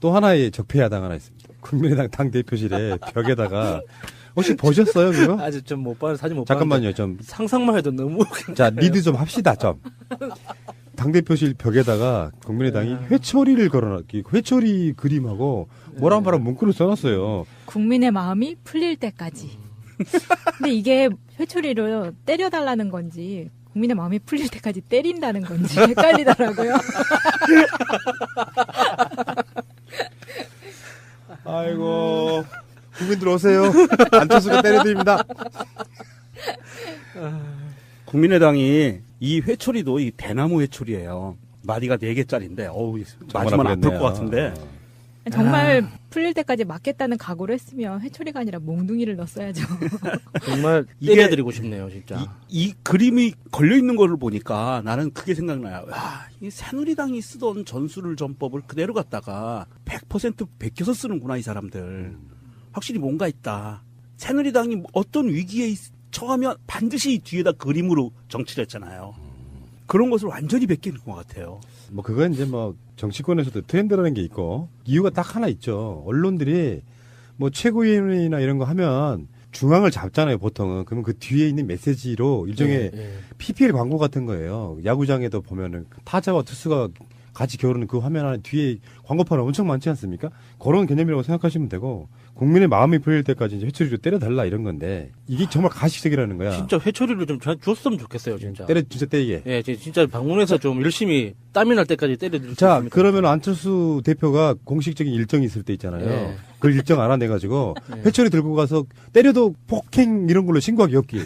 또 하나의 적폐야당 하나 있습니다. 국민의당 당대표실에 벽에다가 혹시 보셨어요 그거? 아직 좀 못 봐서 사진 못 잠깐만요. 봤는데 좀 상상만 해도 너무 자 리드 좀 합시다 좀. 당대표실 벽에다가 국민의당이 회초리를 걸어놨기 회초리 그림하고 뭐란 말한 문구를 써놨어요. 국민의 마음이 풀릴 때까지. 근데 이게 회초리로 때려달라는 건지 국민의 마음이 풀릴 때까지 때린다는 건지 헷갈리더라고요. 아이고 국민들 오세요. 안철수가 때려드립니다. 국민의당이 이 회초리도 이 대나무 회초리예요. 마디가 4개짜리인데 어우 맞으면 아플 것 같은데. 정말 풀릴 때까지 맞겠다는 각오를 했으면 회초리가 아니라 몽둥이를 넣었어야죠. 정말 이게- 때려드리고 싶네요, 진짜. 이 그림이 걸려 있는 거를 보니까 나는 그게 생각나요. 야, 이 새누리당이 쓰던 전술을 전법을 그대로 갖다가 100% 베껴서 쓰는구나 이 사람들. 확실히 뭔가 있다. 새누리당이 어떤 위기에 처하면 반드시 뒤에다 그림으로 정치를 했잖아요. 그런 것을 완전히 베끼는 것 같아요. 뭐 그건 이제 뭐 정치권에서도 트렌드라는 게 있고 이유가 딱 하나 있죠. 언론들이 뭐 최고위원이나 이런 거 하면 중앙을 잡잖아요, 보통은. 그러면 그 뒤에 있는 메시지로 일종의 PPL 광고 같은 거예요. 야구장에도 보면은 타자와 투수가 같이 겨루는 그 화면 안에 뒤에 광고판이 엄청 많지 않습니까? 그런 개념이라고 생각하시면 되고 국민의 마음이 풀릴 때까지 이제 회초리로 때려달라 이런 건데 이게 정말 가식적이라는 거야. 진짜 회초리를 좀 줬으면 좋겠어요, 진짜. 진짜 때리게. 예, 진짜 방문해서 좀 열심히 땀이 날 때까지 때려드릴 수 자, 있습니다. 그러면 안철수 대표가 공식적인 일정이 있을 때 있잖아요. 네. 그 일정 알아내가지고 네. 회초리 들고 가서 때려도 폭행 이런 걸로 신고하기 없기.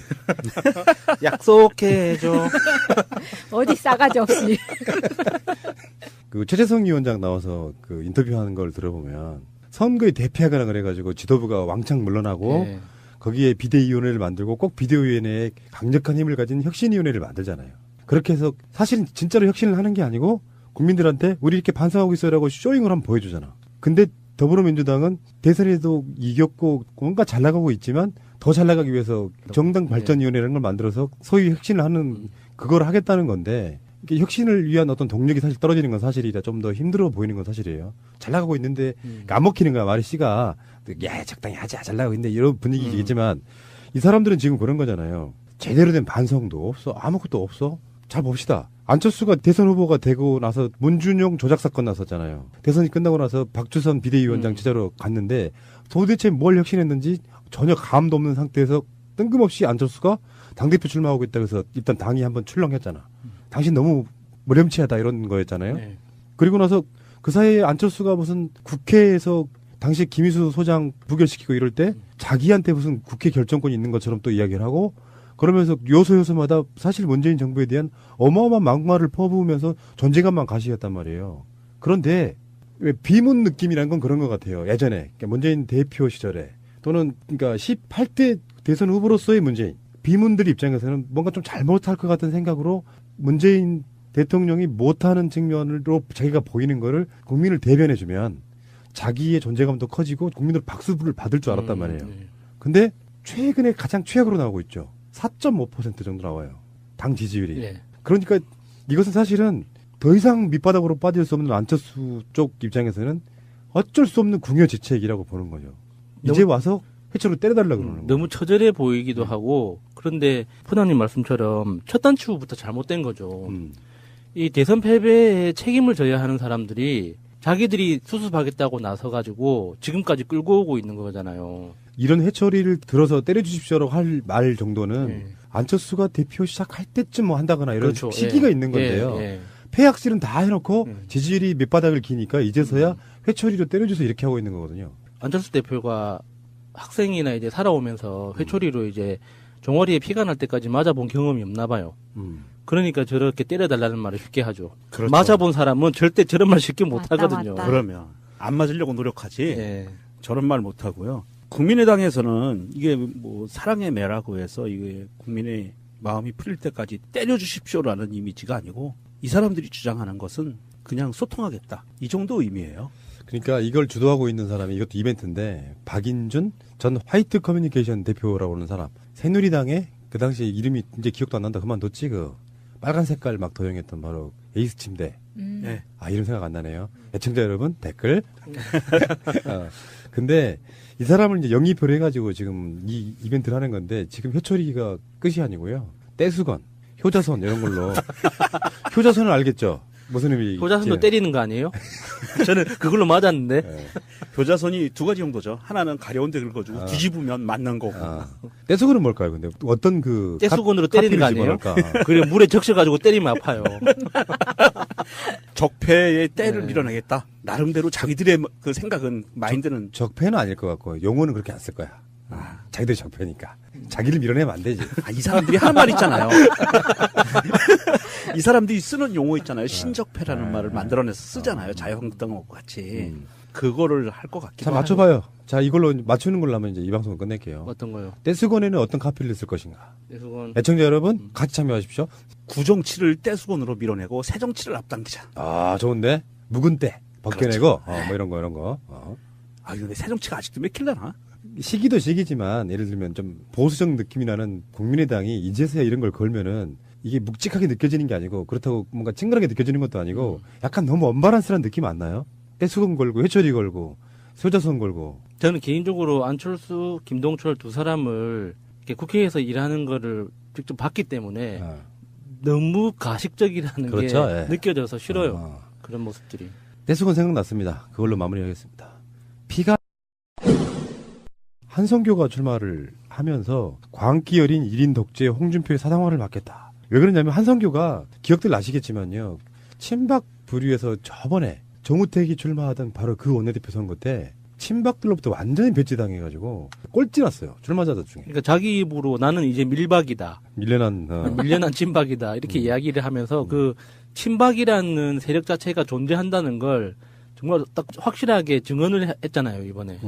약속해줘. 어디 싸가지 없이. 그 최재성 위원장 나와서 그 인터뷰하는 걸 들어보면 선거에 대피하거나 그래가지고 지도부가 왕창 물러나고 예. 거기에 비대위원회를 만들고 꼭 비대위원회에 강력한 힘을 가진 혁신위원회를 만들잖아요. 그렇게 해서 사실은 진짜로 혁신을 하는 게 아니고 국민들한테 우리 이렇게 반성하고 있어라고 쇼잉을 한번 보여주잖아. 근데 더불어민주당은 대선에도 이겼고 뭔가 잘 나가고 있지만 더 잘 나가기 위해서 정당 발전위원회라는 걸 만들어서 소위 혁신을 하는 그걸 하겠다는 건데 이게 혁신을 위한 어떤 동력이 사실 떨어지는 건 사실이라 좀 더 힘들어 보이는 건 사실이에요. 잘 나가고 있는데 안 먹히는 거야. 말이 씨가 야 적당히 하자 잘 나가고 있는데 이런 분위기겠지만 이 사람들은 지금 그런 거잖아요. 제대로 된 반성도 없어. 아무것도 없어. 잘 봅시다. 안철수가 대선 후보가 되고 나서 문준용 조작 사건 났었잖아요. 대선이 끝나고 나서 박주선 비대위원장 취재로 갔는데 도대체 뭘 혁신했는지 전혀 감도 없는 상태에서 뜬금없이 안철수가 당대표 출마하고 있다고 해서 일단 당이 한번 출렁했잖아. 당신 너무 무렴치하다 이런 거였잖아요. 네. 그리고 나서 그 사이에 안철수가 무슨 국회에서 당시 김희수 소장 부결시키고 이럴 때 자기한테 무슨 국회 결정권이 있는 것처럼 또 이야기를 하고 그러면서 요소요소마다 사실 문재인 정부에 대한 어마어마한 막말을 퍼부으면서 존재감만 가시했단 말이에요. 그런데 왜 비문 느낌이란 건 그런 것 같아요. 예전에 그러니까 문재인 대표 시절에 또는 그러니까 18대 대선 후보로서의 문재인 비문들 입장에서는 뭔가 좀 잘못할 것 같은 생각으로 문재인 대통령이 못하는 측면으로 자기가 보이는 거를 국민을 대변해주면 자기의 존재감도 커지고 국민들 박수를 받을 줄 알았단 말이에요. 근데 최근에 가장 최악으로 나오고 있죠. 4.5% 정도 나와요. 당 지지율이. 예. 그러니까 이것은 사실은 더 이상 밑바닥으로 빠질 수 없는 안철수 쪽 입장에서는 어쩔 수 없는 궁여지책이라고 보는 거죠. 이제 와서 회초로 때려달라고 그러는 거예요. 너무 처절해 보이기도 하고 그런데 포나님 말씀처럼 첫 단추부터 잘못된 거죠. 이 대선 패배에 책임을 져야 하는 사람들이 자기들이 수습하겠다고 나서가지고 지금까지 끌고 오고 있는 거잖아요. 이런 회초리를 들어서 때려주십시오라고 할 말 정도는 예. 안철수가 대표 시작할 때쯤 뭐 한다거나 이런 그렇죠. 시기가 예. 있는 건데요. 예, 예. 폐악질은 다 해놓고 지지율이 밑바닥을 기니까 이제서야 회초리로 때려줘서 이렇게 하고 있는 거거든요. 안철수 대표가 학생이나 이제 살아오면서 회초리로 이제 종아리에 피가 날 때까지 맞아본 경험이 없나 봐요. 그러니까 저렇게 때려달라는 말을 쉽게 하죠. 그렇죠. 맞아본 사람은 절대 저런 말 쉽게 못 맞다, 하거든요. 맞다. 그러면 안 맞으려고 노력하지. 예. 저런 말 못 하고요. 국민의당에서는 이게 뭐 사랑의 매라고 해서 이게 국민의 마음이 풀릴 때까지 때려주십시오라는 이미지가 아니고 이 사람들이 주장하는 것은 그냥 소통하겠다. 이 정도 의미예요. 그러니까 이걸 주도하고 있는 사람이 이것도 이벤트인데 박인준 전 화이트 커뮤니케이션 대표라고 하는 사람. 새누리당에 그 당시에 이름이 이제 기억도 안 난다. 그만뒀지 그 빨간 색깔 막 도용했던 바로 에이스 침대. 네. 아, 이런 생각 안 나네요. 애청자 여러분, 댓글. 근데 이 사람을 이제 영입을 해가지고 지금 이 이벤트를 하는 건데 지금 효철이가 끝이 아니고요. 떼수건, 효자선 이런 걸로. 효자선은 알겠죠? 무슨 의미? 효자선도 때리는 거 아니에요? 저는 그걸로 맞았는데. 네. 교자선이 두 가지 정도죠. 하나는 가려운 데 긁어주고 뒤집으면 맞는 거고. 떼수건은 뭘까요? 근데 어떤 그 떼수건으로 때리는 거 아니에요? 그래 물에 적셔가지고 때리면 아파요. 적폐의 때를 네. 밀어내겠다. 나름대로 자기들의 그 생각은 마인드는 적폐는 아닐 것 같고 용어는 그렇게 안 쓸 거야. 자기들이 적폐니까. 자기를 밀어내면 안 되지. 이 사람들이 하는 말 있잖아요. 이 사람들이 쓰는 용어 있잖아요. 신적폐라는 말을 만들어내서 쓰잖아요. 자유한국당하고 같이. 그거를 할 것 같기도 자, 하고. 맞춰봐요. 자, 이걸로 맞추는 걸로 하면 이제 이 방송을 끝낼게요. 어떤 거요? 떼수건에는 어떤 카피를 쓸 것인가? 떼수건. 애청자 여러분, 같이 참여하십시오. 구정치를 떼수건으로 밀어내고 새정치를 앞당기자. 아, 좋은데? 묵은 때 벗겨내고, 뭐 이런 거. 아, 근데 새정치가 아직도 몇 킬러나? 시기도 시기지만, 예를 들면 좀 보수적 느낌이 나는 국민의당이 이제서야 이런 걸 걸면은 이게 묵직하게 느껴지는 게 아니고, 그렇다고 뭔가 찡그하게 느껴지는 것도 아니고, 약간 너무 언바란스한 느낌 안 나요? 떼수건 걸고, 회초리 걸고, 소자선 걸고. 저는 개인적으로 안철수, 김동철 두 사람을 이렇게 국회에서 일하는 거를 직접 봤기 때문에 너무 가식적이라는 그렇죠, 게 예. 느껴져서 싫어요. 그런 모습들이. 떼수건 생각났습니다. 그걸로 마무리하겠습니다. 피가 한성교가 출마를 하면서 광기 어린 1인 독재 홍준표의 사당화를 막겠다. 왜 그러냐면 한성교가 기억들 나시겠지만요. 친박 부류에서 저번에 정우택이 출마하던 바로 그 원내대표 선거 때 친박들로부터 완전히 배제당해가지고 꼴찌났어요. 출마자들 중에. 그러니까 자기 입으로 나는 이제 밀박이다. 밀려난 친박이다. 이렇게 이야기를 하면서 그 친박이라는 세력 자체가 존재한다는 걸 정말 딱 확실하게 증언을 했잖아요, 이번에.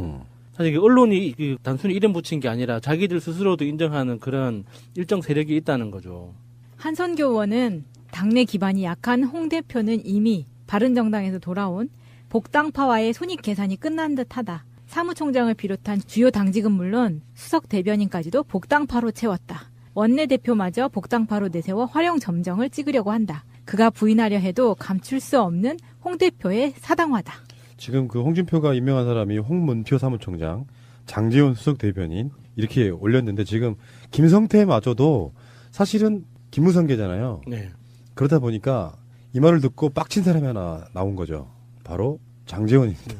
사실 이게 언론이 그 단순히 이름 붙인 게 아니라 자기들 스스로도 인정하는 그런 일정 세력이 있다는 거죠. 한선교 의원은 당내 기반이 약한 홍 대표는 이미 바른정당에서 돌아온 복당파와의 손익 계산이 끝난 듯하다. 사무총장을 비롯한 주요 당직은 물론 수석 대변인까지도 복당파로 채웠다. 원내대표마저 복당파로 내세워 활용 점정을 찍으려고 한다. 그가 부인하려 해도 감출 수 없는 홍 대표의 사당화다. 지금 그 홍준표가 임명한 사람이 홍문표 사무총장, 장제원 수석 대변인 이렇게 올렸는데 지금 김성태마저도 사실은 김무성계잖아요. 네. 그러다 보니까 이 말을 듣고 빡친 사람이 하나 나온 거죠. 바로 장제원입니다.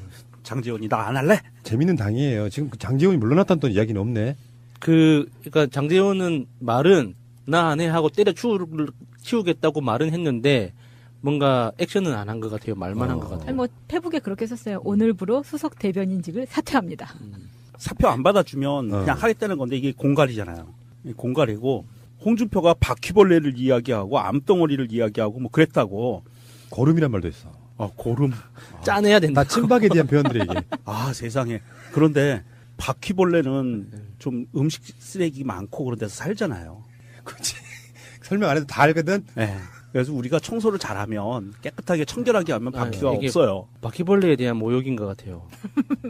장재원이 나 안 할래? 재밌는 당이에요. 지금 그 장제원이 물러났다는 또 이야기는 없네. 그러니까 장재원은 말은 나 안 해 하고 때려 치우겠다고 말은 했는데 뭔가 액션은 안 한 것 같아요. 말만 한 것 같아요. 아니, 뭐 페북에 그렇게 썼어요. 오늘부로 수석 대변인직을 사퇴합니다. 사표 안 받아주면 그냥 하겠다는 건데 이게 공갈이잖아요. 공갈이고 홍준표가 바퀴벌레를 이야기하고 암덩어리를 이야기하고 뭐 그랬다고. 거름이란 말도 있어. 고름. 짜내야 된다. 나 친박에 대한 표현들이 이게. 아, 세상에. 그런데 바퀴벌레는 좀 음식 쓰레기 많고 그런 데서 살잖아요. 그렇지. 설명 안 해도 다 알거든. 네. 그래서 우리가 청소를 잘하면 깨끗하게 청결하게 하면 바퀴가 이게 없어요. 바퀴벌레에 대한 모욕인 것 같아요.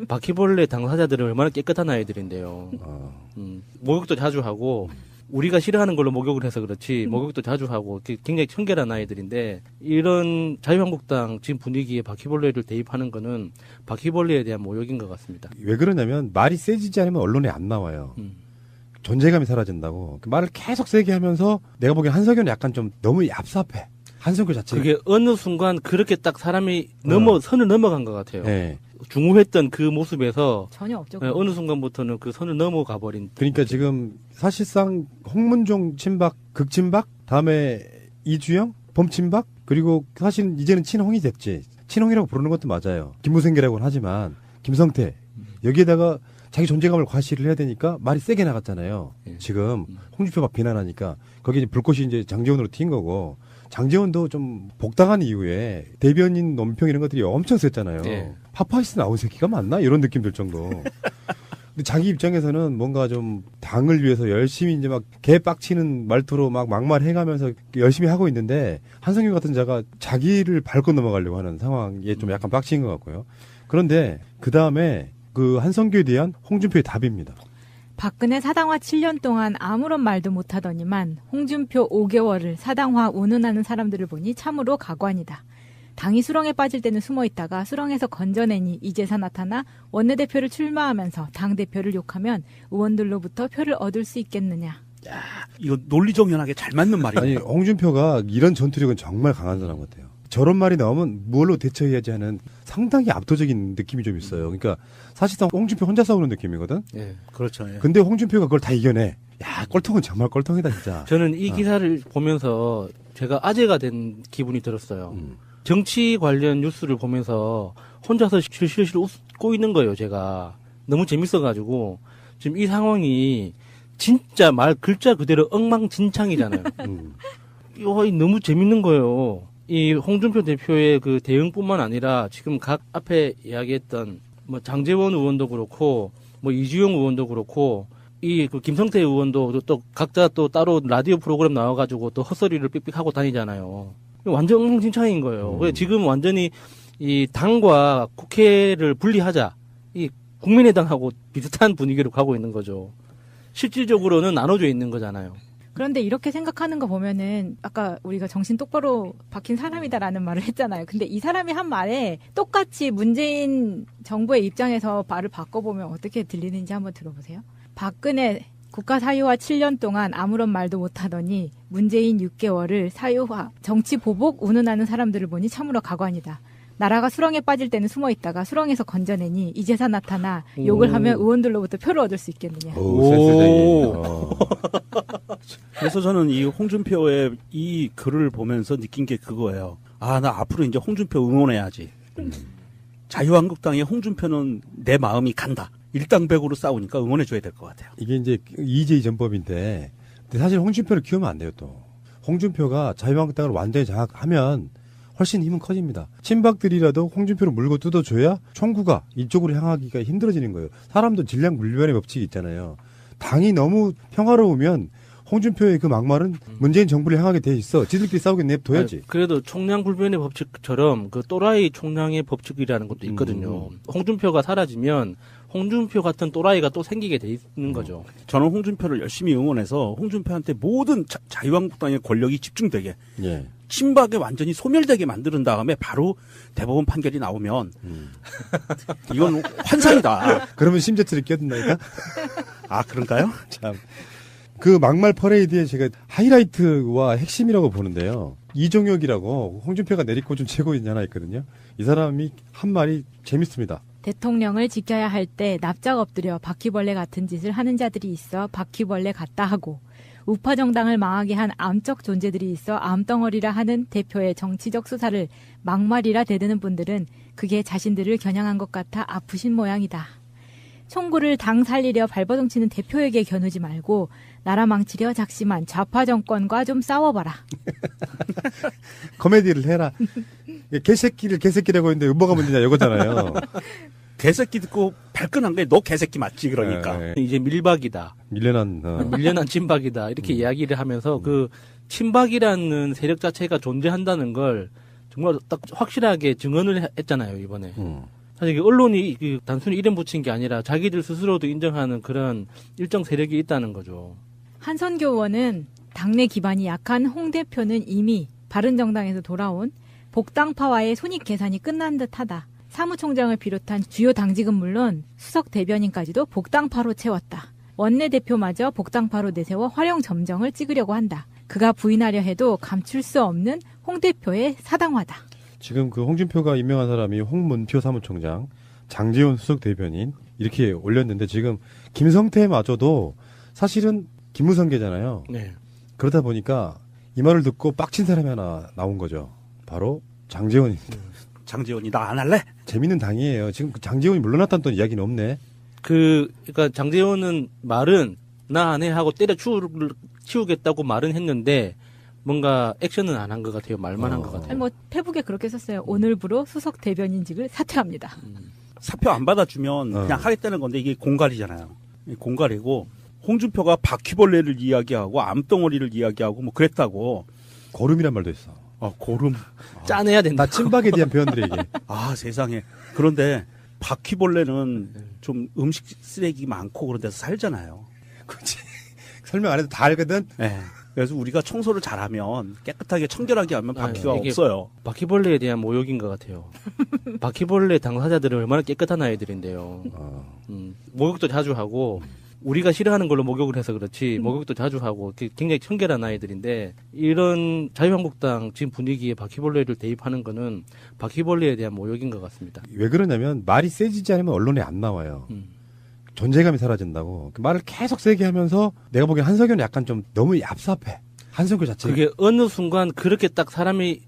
바퀴벌레 당사자들은 얼마나 깨끗한 아이들인데요. 목욕도 자주 하고 우리가 싫어하는 걸로 목욕을 해서 그렇지 목욕도 자주 하고 굉장히 청결한 아이들인데 이런 자유한국당 지금 분위기에 바퀴벌레를 대입하는 거는 바퀴벌레에 대한 모욕인 것 같습니다. 왜 그러냐면 말이 세지지 않으면 언론에 안 나와요. 존재감이 사라진다고. 그 말을 계속 세게 하면서 내가 보기엔 한석규는 약간 좀 너무 얍삽해. 한석규 자체가. 그게 어느 순간 그렇게 딱 사람이 선을 넘어간 것 같아요. 네. 중후했던 그 모습에서 전혀 없죠. 어느 순간부터는 그 선을 넘어가 버린. 그러니까 지금 사실상 홍문종 친박, 극친박, 다음에 이주영, 범친박, 그리고 사실 이제는 친홍이 됐지. 친홍이라고 부르는 것도 맞아요. 김무생계라고는 하지만 김성태 여기에다가 자기 존재감을 과시를 해야 되니까 말이 세게 나갔잖아요. 예. 지금 홍준표가 비난하니까 거기에 불꽃이 이제 장제원으로 튄 거고 장제원도 좀 복당한 이후에 대변인 논평 이런 것들이 엄청 셌잖아요. 예. 파파이스 나온 새끼가 맞나? 이런 느낌 들 정도. 근데 자기 입장에서는 뭔가 좀 당을 위해서 열심히 이제 막 개빡치는 말투로 막 막말해가면서 열심히 하고 있는데 한성규 같은 자가 자기를 밟고 넘어가려고 하는 상황에 좀 약간 빡친 것 같고요. 그런데 그 다음에 그 한성규에 대한 홍준표의 답입니다. 박근혜 사당화 7년 동안 아무런 말도 못하더니만 홍준표 5개월을 사당화 운운하는 사람들을 보니 참으로 가관이다. 당이 수렁에 빠질 때는 숨어있다가 수렁에서 건져내니 이제서 나타나 원내대표를 출마하면서 당대표를 욕하면 의원들로부터 표를 얻을 수 있겠느냐. 야, 이거 논리정연하게 잘 맞는 아니 말이에요. 홍준표가 이런 전투력은 정말 강한 사람 같아요. 저런 말이 나오면 뭘로 대처해야지 하는 상당히 압도적인 느낌이 좀 있어요. 그러니까 사실상 홍준표 혼자 싸우는 느낌이거든. 예. 그렇죠. 예. 근데 홍준표가 그걸 다 이겨내. 야, 꼴통은 정말 꼴통이다 진짜. 저는 이 기사를 보면서 제가 아재가 된 기분이 들었어요. 정치 관련 뉴스를 보면서 혼자서 실실실 웃고 있는 거예요, 제가. 너무 재밌어가지고. 지금 이 상황이 진짜 말 글자 그대로 엉망진창이잖아요. 이거 너무 재밌는 거예요. 이 홍준표 대표의 그 대응뿐만 아니라 지금 각 앞에 이야기했던 뭐 장제원 의원도 그렇고 뭐 이주영 의원도 그렇고 이 그 김성태 의원도 또 각자 또 따로 라디오 프로그램 나와가지고 또 헛소리를 삑삑하고 다니잖아요. 완전 엉망진창인 거예요. 왜 지금 완전히 이 당과 국회를 분리하자. 이 국민의당하고 비슷한 분위기로 가고 있는 거죠. 실질적으로는 나눠져 있는 거잖아요. 그런데 이렇게 생각하는 거 보면은 아까 우리가 정신 똑바로 박힌 사람이다라는 말을 했잖아요. 근데 이 사람이 한 말에 똑같이 문재인 정부의 입장에서 말을 바꿔보면 어떻게 들리는지 한번 들어보세요. 박근혜 국가 사유화 7년 동안 아무런 말도 못하더니 문재인 6개월을 사유화, 정치 보복 운운하는 사람들을 보니 참으로 가관이다. 나라가 수렁에 빠질 때는 숨어있다가 수렁에서 건져내니 이제서 나타나 욕을 하면 의원들로부터 표를 얻을 수 있겠느냐. 오, 센스쟁이. 그래서 저는 이 홍준표의 이 글을 보면서 느낀 게 그거예요. 아, 나 앞으로 이제 홍준표 응원해야지. 자유한국당의 홍준표는 내 마음이 간다. 일당백으로 싸우니까 응원해줘야 될 것 같아요. 이게 이제 이재희 전법인데 근데 사실 홍준표를 키우면 안 돼요 또. 홍준표가 자유한국당을 완전히 장악하면 훨씬 힘은 커집니다. 친박들이라도 홍준표를 물고 뜯어줘야 총구가 이쪽으로 향하기가 힘들어지는 거예요. 사람도 질량불변의 법칙이 있잖아요. 당이 너무 평화로우면 홍준표의 그 막말은 문재인 정부를 향하게 돼 있어. 지들끼리 싸우게 냅둬야지. 아니, 그래도 총량불변의 법칙처럼 그 또라이 총량의 법칙이라는 것도 있거든요. 홍준표가 사라지면 홍준표 같은 또라이가 또 생기게 돼 있는 거죠. 저는 홍준표를 열심히 응원해서 홍준표한테 모든 자유한국당의 권력이 집중되게 예. 친박에 완전히 소멸되게 만드는 다음에 바로 대법원 판결이 나오면 이건 환상이다. 그러면 심재철이 끼어든다니까? 아, 그런가요? 참. 그 막말 퍼레이드의 제가 하이라이트와 핵심이라고 보는데요. 이종혁이라고 홍준표가 내리꽂은 최고인 하나 있거든요. 이 사람이 한 말이 재밌습니다. 대통령을 지켜야 할 때 납작 엎드려 바퀴벌레 같은 짓을 하는 자들이 있어 바퀴벌레 같다 하고 우파 정당을 망하게 한 암적 존재들이 있어 암덩어리라 하는 대표의 정치적 수사를 막말이라 대드는 분들은 그게 자신들을 겨냥한 것 같아 아프신 모양이다. 총구를 당 살리려 발버둥치는 대표에게 겨누지 말고 나라 망치려 작심한 좌파 정권과 좀 싸워봐라. 코미디를 해라. 개새끼를 개새끼라고 했는데 뭐가 문제냐 이거잖아요. 개새끼 듣고 발끈한 게 너 개새끼 맞지 그러니까. 네. 이제 밀박이다. 밀려난 친박이다. 이렇게 이야기를 하면서 그 친박이라는 세력 자체가 존재한다는 걸 정말 딱 확실하게 증언을 했잖아요, 이번에. 사실 이게 언론이 그 단순히 이름 붙인 게 아니라 자기들 스스로도 인정하는 그런 일정 세력이 있다는 거죠. 한선교 의원은 당내 기반이 약한 홍 대표는 이미 바른정당에서 돌아온 복당파와의 손익 계산이 끝난 듯하다. 사무총장을 비롯한 주요 당직은 물론 수석 대변인까지도 복당파로 채웠다. 원내대표마저 복당파로 내세워 활용 점정을 찍으려고 한다. 그가 부인하려 해도 감출 수 없는 홍 대표의 사당화다. 지금 그 홍준표가 임명한 사람이 홍문표 사무총장, 장제원 수석 대변인 이렇게 올렸는데 지금 김성태마저도 사실은 김무성계잖아요. 네. 그러다 보니까 이 말을 듣고 빡친 사람이 하나 나온 거죠. 바로 장제원입니다. 장제원이 나 안 할래? 재밌는 당이에요. 지금 그 장제원이 물러났다는 또 이야기는 없네. 그러니까 장제원은 말은 나 안 해 하고 때려 치우겠다고 말은 했는데 뭔가 액션은 안 한 것 같아요. 말만 한 것 같아요. 아니 뭐 페북에 그렇게 썼어요. 오늘부로 수석 대변인직을 사퇴합니다. 사표 안 받아주면 그냥 하겠다는 건데 이게 공갈이잖아요. 공갈이고 홍준표가 바퀴벌레를 이야기하고 암덩어리를 이야기하고 뭐 그랬다고. 고름이란 말도 있어. 고름. 짜내야 된다. 나 친박에 대한 표현들이 이게. 아, 세상에. 그런데 바퀴벌레는 좀 음식 쓰레기 많고 그런 데서 살잖아요. 그치. 설명 안 해도 다 알거든? 네. 그래서 우리가 청소를 잘하면 깨끗하게 청결하게 하면 바퀴가 이게 없어요. 바퀴벌레에 대한 모욕인 것 같아요. 바퀴벌레 당사자들은 얼마나 깨끗한 아이들인데요. 목욕도 자주 하고 우리가 싫어하는 걸로 목욕을 해서 그렇지 목욕도 자주 하고 굉장히 청결한 아이들인데 이런 자유한국당 지금 분위기에 바퀴벌레를 대입하는 거는 바퀴벌레에 대한 모욕인 것 같습니다. 왜 그러냐면 말이 세지지 않으면 언론에 안 나와요. 존재감이 사라진다고. 그 말을 계속 세게 하면서 내가 보기엔 한석규는 약간 좀 너무 얍삽해. 한석규 자체가. 그게 어느 순간 그렇게 딱 사람이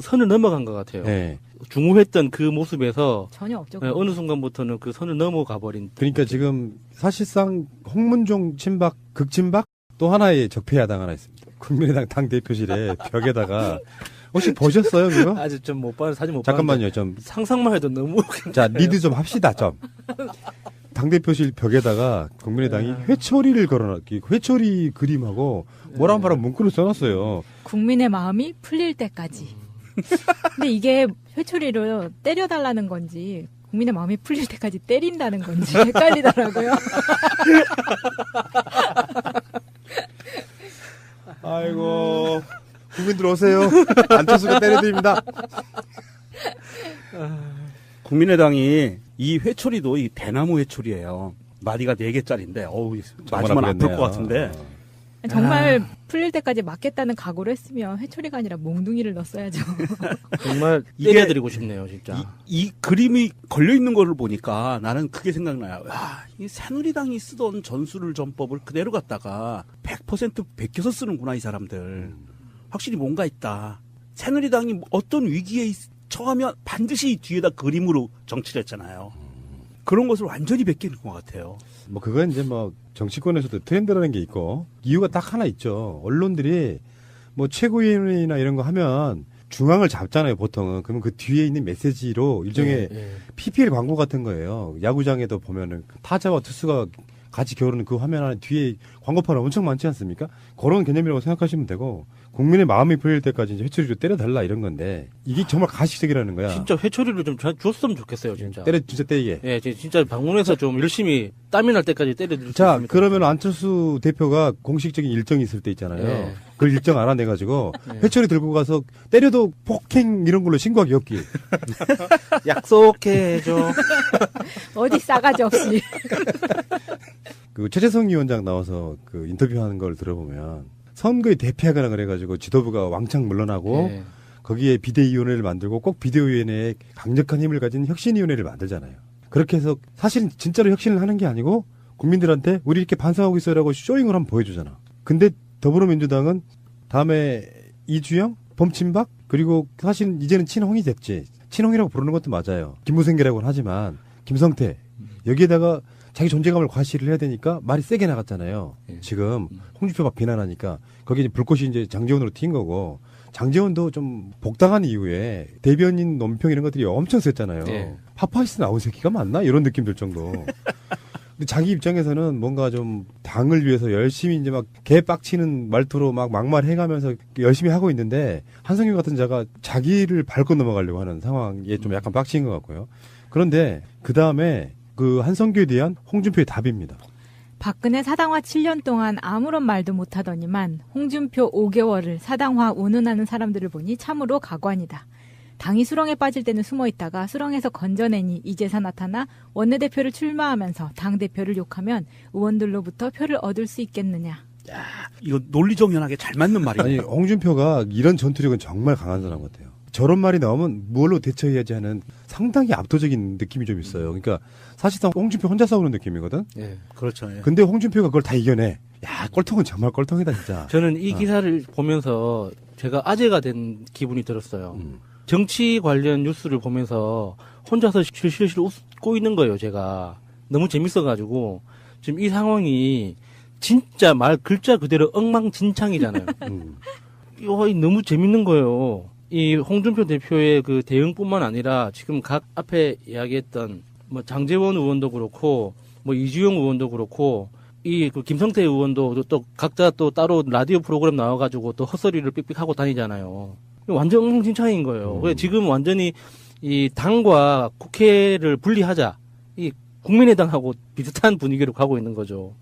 선을 넘어간 것 같아요. 네. 중후했던 그 모습에서 전혀 없죠. 어느 순간부터는 그 선을 넘어가 버린. 그러니까 지금 사실상 홍문종 친박, 극친박 또 하나의 적폐야당 하나 있습니다. 국민의당 당대표실에 벽에다가 혹시 보셨어요 그거? 아직 좀 못 봤는데 사진 못 잠깐만요. 봤는데 좀. 상상만 해도 너무 자, 리드 좀 합시다 좀. 당대표실 벽에다가 국민의당이 회초리를 걸어놨, 회초리 그림하고 뭐라 말하면 문구를 써놨어요. 국민의 마음이 풀릴 때까지. 근데 이게 회초리로 때려달라는 건지 국민의 마음이 풀릴 때까지 때린다는 건지 헷갈리더라고요. 아이고 국민들 오세요. 안철수가 때려드립니다. 국민의당이 이 회초리도 이 대나무 회초리예요. 마디가 4개짜리인데 어우 맞으면 아플 것 같은데. 정말 풀릴 때까지 맞겠다는 각오를 했으면 회초리가 아니라 몽둥이를 넣었어야죠. 정말 이게- 때려드리고 싶네요, 진짜. 이 그림이 걸려 있는 거를 보니까 나는 그게 생각나요. 야, 이 새누리당이 쓰던 전술을 전법을 그대로 갖다가 100% 베껴서 쓰는구나 이 사람들. 확실히 뭔가 있다. 새누리당이 어떤 위기에 처하면 반드시 뒤에다 그림으로 정치를 했잖아요. 그런 것을 완전히 베끼는 것 같아요. 뭐 그건 이제 뭐 정치권에서도 트렌드라는 게 있고 이유가 딱 하나 있죠. 언론들이 뭐 최고위원이나 이런 거 하면 중앙을 잡잖아요, 보통은. 그러면 그 뒤에 있는 메시지로 일종의 PPL 광고 같은 거예요. 야구장에도 보면은 타자와 투수가 같이 겨루는 그 화면 안에 뒤에 광고판이 엄청 많지 않습니까? 그런 개념이라고 생각하시면 되고 국민의 마음이 풀릴 때까지 이제 회초리로 때려달라 이런 건데 이게 정말 가식적이라는 거야. 진짜 회초리를 좀 줬으면 좋겠어요, 진짜. 진짜 때리게. 예, 진짜 방문해서 좀 열심히 땀이 날 때까지 때려줄 수 자, 있습니다. 그러면 안철수 대표가 공식적인 일정이 있을 때 있잖아요. 네. 그걸 일정 알아내가지고 회초리 들고 가서 때려도 폭행 이런 걸로 신고하기 없기. 약속해줘. 어디 싸가지 없이. 그 최재성 위원장 나와서 그 인터뷰하는 걸 들어보면 선거에 대피하거나 그래가지고 지도부가 왕창 물러나고 예. 거기에 비대위원회를 만들고 꼭 비대위원회에 강력한 힘을 가진 혁신위원회를 만들잖아요. 그렇게 해서 사실 진짜로 혁신을 하는 게 아니고 국민들한테 우리 이렇게 반성하고 있어요라고 쇼잉을 한번 보여주잖아. 근데 더불어민주당은 다음에 이주영, 범친박 그리고 사실 이제는 친홍이 됐지. 친홍이라고 부르는 것도 맞아요. 김무생계라고는 하지만 김성태 여기에다가 자기 존재감을 과시를 해야 되니까 말이 세게 나갔잖아요. 예. 지금 홍준표가 비난하니까 거기에 이제 불꽃이 이제 장제원으로 튄 거고 장제원도 좀 복당한 이후에 대변인 논평 이런 것들이 엄청 셌잖아요. 예. 파파이스 나온 새끼가 맞나 이런 느낌 들 정도. 근데 자기 입장에서는 뭔가 좀 당을 위해서 열심히 이제 막 개빡치는 말투로 막 막말해가면서 열심히 하고 있는데 한성규 같은 자가 자기를 밟고 넘어가려고 하는 상황에 좀 약간 빡친 것 같고요. 그런데 그 다음에 그 한성규에 대한 홍준표의 답입니다. 박근혜 사당화 7년 동안 아무런 말도 못하더니만 홍준표 5개월을 사당화 운운하는 사람들을 보니 참으로 가관이다. 당이 수렁에 빠질 때는 숨어있다가 수렁에서 건져내니 이제서 나타나 원내대표를 출마하면서 당대표를 욕하면 의원들로부터 표를 얻을 수 있겠느냐. 이거 논리정연하게 잘 맞는 아니 말이에요. 홍준표가 이런 전투력은 정말 강한 사람 같아요. 저런 말이 나오면 뭘로 대처해야지 하는 상당히 압도적인 느낌이 좀 있어요. 그러니까 사실상 홍준표 혼자 싸우는 느낌이거든. 예. 그렇죠. 예. 근데 홍준표가 그걸 다 이겨내. 야, 꼴통은 정말 꼴통이다 진짜. 저는 이 기사를 보면서 제가 아재가 된 기분이 들었어요. 정치 관련 뉴스를 보면서 혼자서 실실 웃고 있는 거예요, 제가. 너무 재밌어가지고. 지금 이 상황이 진짜 말 글자 그대로 엉망진창이잖아요. 이거 너무 재밌는 거예요. 이 홍준표 대표의 그 대응뿐만 아니라 지금 각 앞에 이야기했던 뭐 장제원 의원도 그렇고 뭐 이주영 의원도 그렇고 이 그 김성태 의원도 또 각자 또 따로 라디오 프로그램 나와가지고 또 헛소리를 삑삑하고 다니잖아요. 완전 엉망진창인 거예요. 그래서 지금 완전히 이 당과 국회를 분리하자. 이 국민의당하고 비슷한 분위기로 가고 있는 거죠.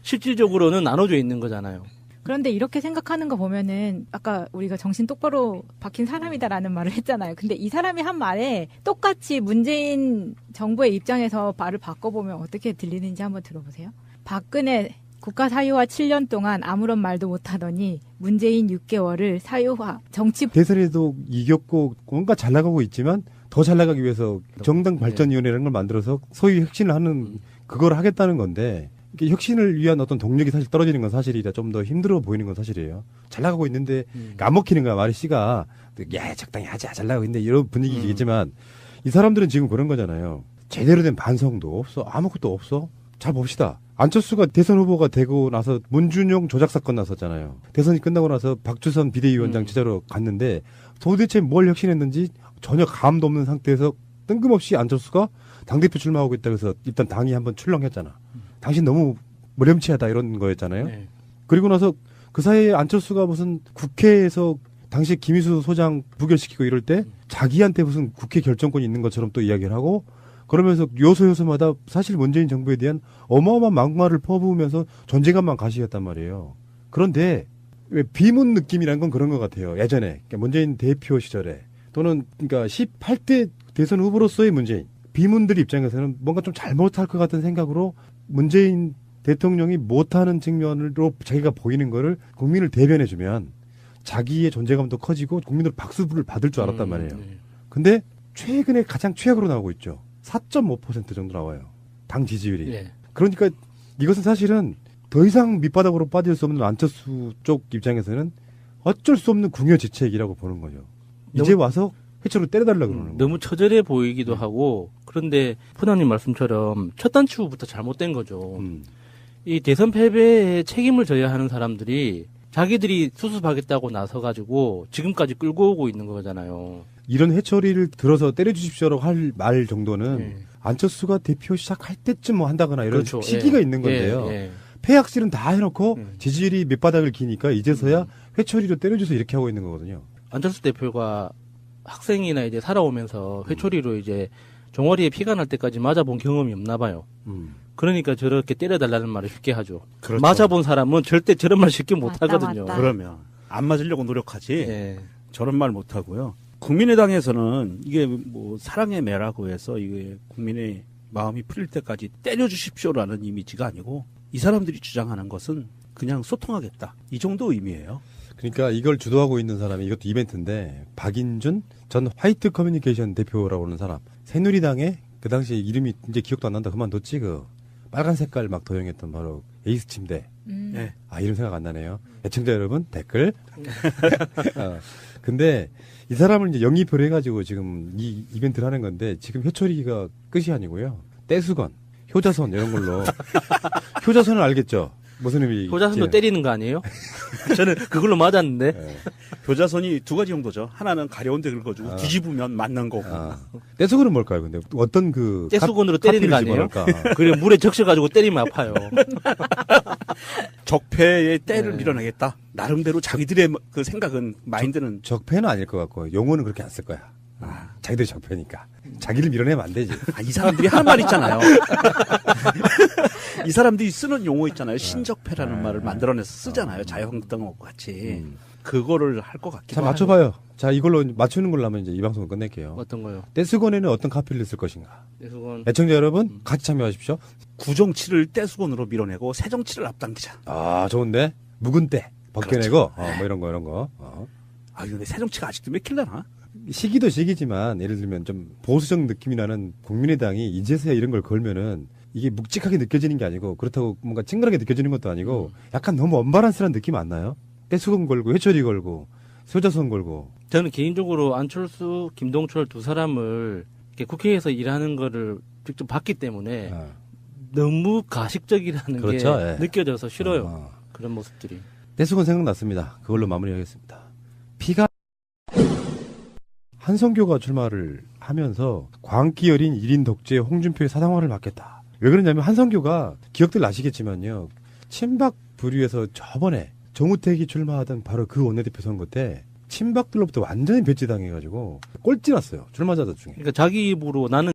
실질적으로는 나눠져 있는 거잖아요. 그런데 이렇게 생각하는 거 보면은 아까 우리가 정신 똑바로 박힌 사람이다라는 말을 했잖아요. 근데 이 사람이 한 말에 똑같이 문재인 정부의 입장에서 말을 바꿔보면 어떻게 들리는지 한번 들어보세요. 박근혜 국가 사유화 7년 동안 아무런 말도 못하더니 문재인 6개월을 사유화 정치 대선에도 이겼고 뭔가 잘 나가고 있지만 더 잘 나가기 위해서 정당 발전위원회라는 걸 만들어서 소위 혁신을 하는 그걸 하겠다는 건데 이게 혁신을 위한 어떤 동력이 사실 떨어지는 건 사실이라 좀 더 힘들어 보이는 건 사실이에요. 잘 나가고 있는데 안 먹히는 거야. 말이 씨가 야 적당히 하자 잘 나가고 있는데 이런 분위기겠지만 이 사람들은 지금 그런 거잖아요. 제대로 된 반성도 없어. 아무것도 없어. 잘 봅시다. 안철수가 대선 후보가 되고 나서 문준용 조작 사건 났었잖아요. 대선이 끝나고 나서 박주선 비대위원장 제자로 갔는데 도대체 뭘 혁신했는지 전혀 감도 없는 상태에서 뜬금없이 안철수가 당대표 출마하고 있다고 해서 일단 당이 한번 출렁했잖아. 당신 너무 무렴치하다 이런 거였잖아요. 네. 그리고 나서 그 사이에 안철수가 무슨 국회에서 당시 김희수 소장 부결시키고 이럴 때 자기한테 무슨 국회 결정권이 있는 것처럼 또 이야기를 하고 그러면서 요소요소마다 사실 문재인 정부에 대한 어마어마한 막말을 퍼부으면서 존재감만 가시겠단 말이에요. 그런데 왜 비문 느낌이란 건 그런 것 같아요. 예전에 그러니까 문재인 대표 시절에 또는 그러니까 18대 대선 후보로서의 문재인 비문들 입장에서는 뭔가 좀 잘못할 것 같은 생각으로 문재인 대통령이 못하는 측면으로 자기가 보이는 거를 국민을 대변해주면 자기의 존재감도 커지고 국민들 박수를 받을 줄 알았단 말이에요. 근데 최근에 가장 최악으로 나오고 있죠. 4.5% 정도 나와요. 당 지지율이. 예. 그러니까 이것은 사실은 더 이상 밑바닥으로 빠질 수 없는 안철수 쪽 입장에서는 어쩔 수 없는 궁여지책이라고 보는 거죠. 이제 와서 회초로 때려달라고 그러는 거예요. 너무 처절해 보이기도 하고 그런데 푸나님 말씀처럼 첫 단추부터 잘못된 거죠. 이 대선 패배에 책임을 져야 하는 사람들이 자기들이 수습하겠다고 나서가지고 지금까지 끌고 오고 있는 거잖아요. 이런 해처리를 들어서 때려주십시오라고 할 말 정도는 예. 안철수가 대표 시작할 때쯤 뭐 한다거나 이런 그렇죠. 시기가 예. 있는 건데요. 예. 폐악질은 다 해놓고 지지율이 밑바닥을 기니까 이제서야 회초리로 때려줘서 이렇게 하고 있는 거거든요. 안철수 대표가 학생이나 이제 살아오면서 회초리로 이제 종아리에 피가 날 때까지 맞아본 경험이 없나 봐요. 그러니까 저렇게 때려달라는 말을 쉽게 하죠. 그렇죠. 맞아본 사람은 절대 저런 말 쉽게 못 맞다, 하거든요. 맞다. 그러면 안 맞으려고 노력하지. 예. 저런 말 못 하고요. 국민의당에서는 이게 뭐 사랑의 매라고 해서 이게 국민의 마음이 풀릴 때까지 때려주십시오라는 이미지가 아니고 이 사람들이 주장하는 것은 그냥 소통하겠다. 이 정도 의미예요. 그러니까 이걸 주도하고 있는 사람이 이것도 이벤트인데 박인준 전 화이트 커뮤니케이션 대표라고 하는 사람. 새누리당에 그 당시 이름이 이제 기억도 안 난다. 그만뒀지 그 빨간 색깔 막 도용했던 바로 에이스 침대. 네. 아 이름 생각 안 나네요. 애청자 여러분 댓글. 근데 이 사람을 이제 영입을 해가지고 지금 이 이벤트를 하는 건데 지금 효철이가 끝이 아니고요. 떼수건, 효자손 이런 걸로 효자손은 알겠죠? 무슨 의미? 효자선도 때리는 거 아니에요? 저는 그걸로 맞았는데. 네. 교자선이 두 가지 정도죠. 하나는 가려운 데 긁어주고 뒤집으면 맞는 거고. 떼수건은 뭘까요? 근데 어떤 그 떼수건으로 때리는 거 아니에요? 그리고 물에 적셔가지고 때리면 아파요. 적폐의 때를 밀어내겠다. 나름대로 자기들의 그 생각은 마인드는 적폐는 아닐 것 같고 용어는 그렇게 안 쓸 거야. 자기들이 적폐니까 자기를 밀어내면 안 되지. 이 사람들이 하는 말 있잖아요. 이 사람들이 쓰는 용어 있잖아요. 신적폐라는 말을 만들어내서 쓰잖아요. 자유한국당하고 같이. 그거를 할 것 같기도 자 하고. 맞춰봐요. 자 이걸로 맞추는 걸로 하면 이제 이 방송을 끝낼게요. 어떤 거요? 떼수건에는 어떤 카피를 쓸 것인가? 떼수건. 애청자 여러분 같이 참여하십시오. 구정치를 떼수건으로 밀어내고 새정치를 앞당기자. 아 좋은데 묵은 때 벗겨내고 뭐 이런 거. 아 근데 새정치가 아직도 몇 킬러나? 시기도 시기지만 예를 들면 좀 보수적 느낌이 나는 국민의당이 이제서야 이런 걸 걸면은 이게 묵직하게 느껴지는 게 아니고 그렇다고 뭔가 찡그하게 느껴지는 것도 아니고 약간 너무 언바란스한 느낌 안 나요? 떼수건 걸고 회초리 걸고 소자선 걸고. 저는 개인적으로 안철수, 김동철 두 사람을 이렇게 국회에서 일하는 거를 직접 봤기 때문에 너무 가식적이라는 그렇죠, 게 예. 느껴져서 싫어요. 그런 모습들이. 떼수건 생각났습니다. 그걸로 마무리하겠습니다. 피가 한성교가 출마를 하면서 광기 어린 1인 독재 홍준표의 사당화를 맡겠다. 왜 그러냐면 한성교가 기억들 나시겠지만요. 친박 부류에서 저번에 정우택이 출마하던 바로 그 원내대표 선거 때 친박들로부터 완전히 배제당해가지고 꼴찌났어요. 출마자들 중에. 그러니까 자기 입으로 나는